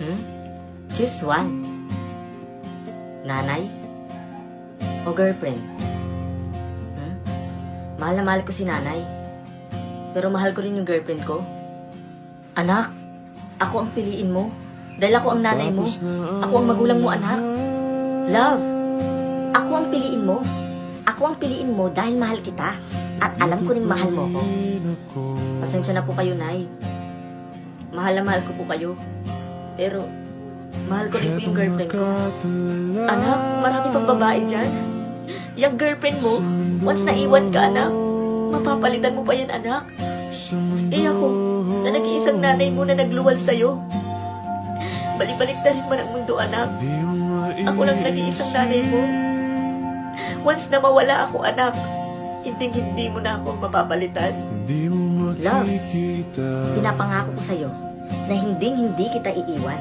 Hmm? Choose one. Nanay? O girlfriend? Hmm? Mahal na mahal ko si nanay. Pero mahal ko rin yung girlfriend ko. Anak, ako ang piliin mo. Dahil ako ang nanay mo. Ako ang magulang mo, anak. Love, ako ang piliin mo. Ako ang piliin mo dahil mahal kita. At alam ko rin mahal mo ko. Pasensya na po kayo, Nay. Mahal na mahal ko po kayo. Pero, mahal ko rin po yung girlfriend ko. Anak, marami pang babae dyan. Yung girlfriend mo, once naiwan ka, anak, mapapalitan mo pa yan, anak. Eh ako, na nag-iisang nanay mo na nagluwal sa'yo. Balik-balik na rin man ang mundo, anak. Ako lang nag-iisang nanay mo. Once na mawala ako, anak, hindi mo na ako mapapalitan. Love, pinapangako ko sa'yo na hindi kita iiwan.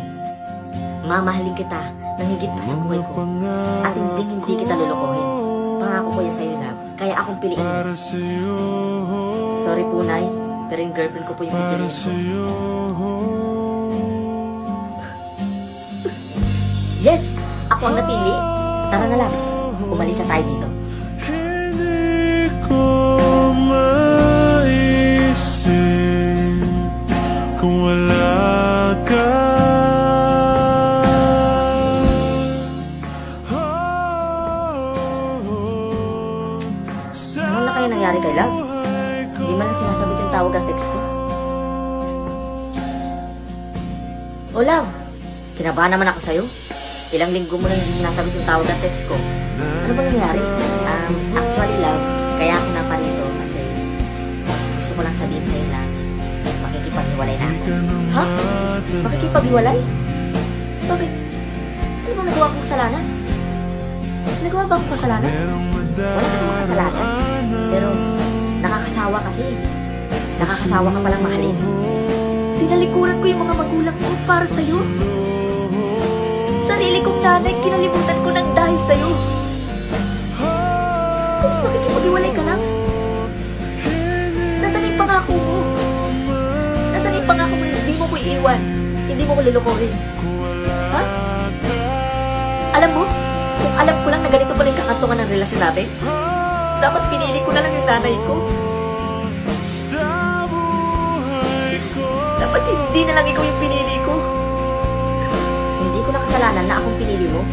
Mamahalin kita ng higit pa sa buhay ko. At hindi kita lulukohin. Pangako ko yan sa'yo, love. Kaya akong piliin mo. Sorry po, Nay, pero yung girlfriend ko po yung pipiliin ko. Yes! Ako ang napili. Tara na lang. Umalis na tayo dito. Hindi ko maisip kung wala ka. Ano na kaya nangyari kay Love? Hindi man lang sinasagot yung tawag at text ko. Oh, Love! Kinabahan naman ako sa'yo. Ilang linggo mo na hindi sinasagot yung tawag at text ko. Ano ba nangyari? Actually, Love, kaya ako na parito kasi gusto ko lang sabihin sa'yo na makikipaghiwalay na ako. Ha? Makikipaghiwalay? Bakit? Ano bang nagawa kong kasalanan? Nagawa ba akong kasalanan? Wala ka namang kasalanan. Pero nakakasawa kasi. Nakakasawa ka palang mahalin. Tinalikuran ko yung mga magulang ko para sa'yo. Sarili kong nanay, kinalimutan ko ng dahil sa'yo. Tapos makikipag-iwalay ka lang? Nasaan yung pangako mo? Nasaan yung pangako mo na hindi mo ko iiwan? Hindi mo ko lulukohin? Ha? Alam mo, kung alam ko lang na ganito pala yung kakantungan ng relasyon natin, dapat pinili ko na lang yung nanay ko. Dapat hindi na lang ikaw yung pinili ko. Hindi ko na kasalanan na akong pinili mo.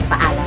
Paalam.